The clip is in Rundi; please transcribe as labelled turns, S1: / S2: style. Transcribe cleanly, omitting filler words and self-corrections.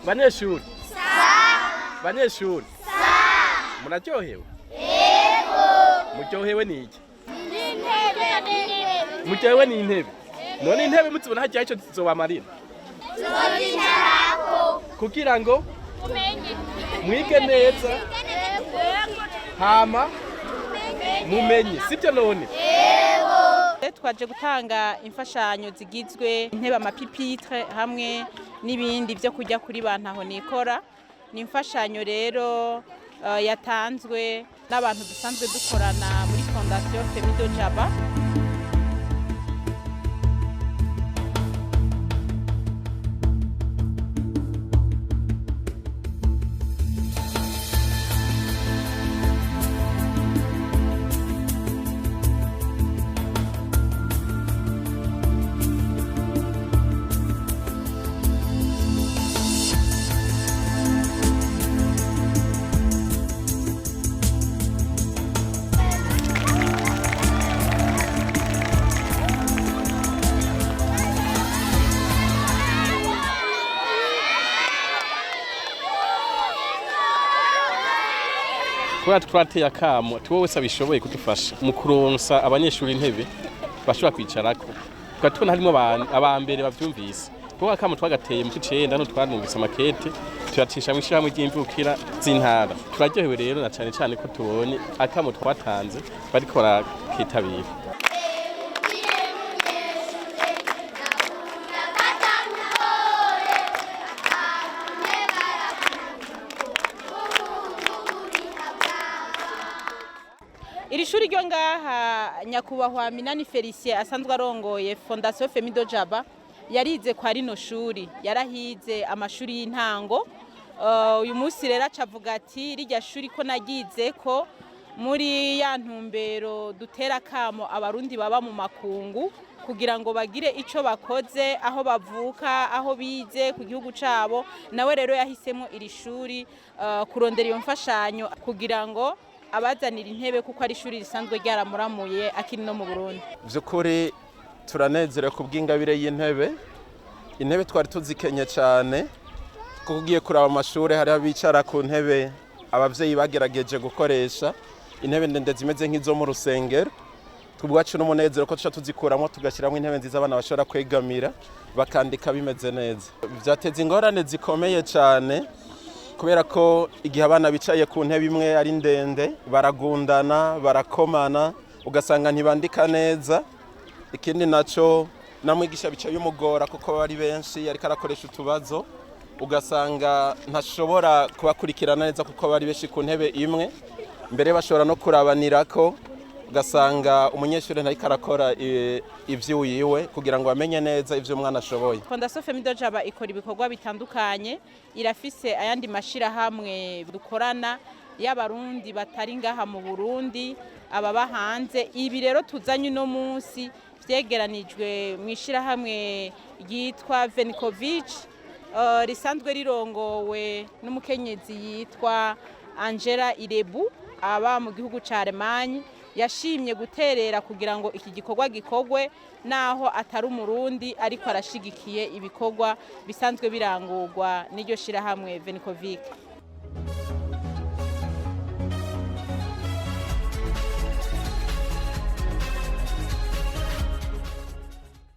S1: Banyeshuri. Banyeshuri. Muraryohewe?
S2: Yego.
S1: Muryohewe niki?
S2: N'intebe.
S1: Muryohewe n'intebe. None intebe muzibona hagiye ico zizobamarira?
S2: Kwicarako.
S1: Kugira ngo
S2: Umenye.
S1: mwige neza hama mumenye sibyo none?
S3: Twaje gutanga imfashanyo zigizwe intebe amapipitre hamwe n'ibindi byo kujya kuri bantahonikora. Ni imfashanyo rero yatanzwe n'abantu dusanzwe dukorana muri Fondation FEMIDEJABAT.
S1: Kubera twateye akamo tuwo wese abishoboye kudufasha mu kuronsa abanyeshuri intebe bashobora kwicarako. Tukaba tubona harimo abambere bavyumvise. Kuko akamo twagateye mu kw'icenda no twanumvise amakete tuyacisha mu ishirahamwe ry'imvukira z'intara. Turaryohewe rero na cane cane ko tubonye akamo twatanze bariko barakitabira. Iri shuri ryo ngaha nyakubahwa Minani Felicien asanzwe arongoye Fondation FEMIDEJABAT yarize kwa rino shuri, yarahize amashuri y'intango. Uyu munsi rero acavuga ati rirya shuri ko nagize ko muri ya ntumbero dutera kamo abarundi baba mu makungu kugira ngo bagire ico bakoze aho bavuka aho bize ku gihugu cabo. Nawe rero yahisemo iri shuri kurondera iyo mfashanyo kugira ngo abazanira intebe kuko ari ishuri risanzwe ryaramuramuye akiri no mu Burundi.
S4: Vyukuri turanezerewe kubw'ingabire y'intebe. Intebe twari tuzikenye cyane kuko ugiye kuraba amashuri hari abicara ku ntebe abavyeyi bagerageje gukoresha intebe ndende zimeze nk'izo mu rusengero. Tubwacu n'umunezero ko tuca tuzikuramo tugashyiramo intebe nziza abana bashobora kwegamira bakandika bimeze neza. Vyateza ingorane zikomeye cyane kubera ko igihe abana bicaye ku ntebe imwe ari ndende baragundana barakomana ugasanga ntibandika neza. Ikindi naco namwigisha bicaye umugora kuko bari benshi ariko arakoresha utubazo ugasanga ntashobora kubakurikirana neza kuko bari benshi ku ntebe imwe. Mbere bashobora no kurabanirako ugasanga umunyeshuri ntariko arakora ivyuyiwe kugira ngo amenye neza ivyo umwana ashoboye.
S3: Fondation FEMIDEJABAT ikora ibikorwa bitandukanye, irafise ayandi mashirahamwe dukorana y'abarundi batari ngaha mu Burundi ababa hanze. Ibi rero tuzanye no munsi vyegeranijwe mu ishirahamwe ryitwa VONECOVIC risanzwe rirongowe n'umukenyezi yitwa Iryo aba mu gihugu ca Allemagne. Yashimye guterera kugira ngo iki gikorwa gikogwe naho atari umurundi ariko arashigikiye ibikorwa bisanzwe birangurwa n'iryo shirahamwe VONECOVIC.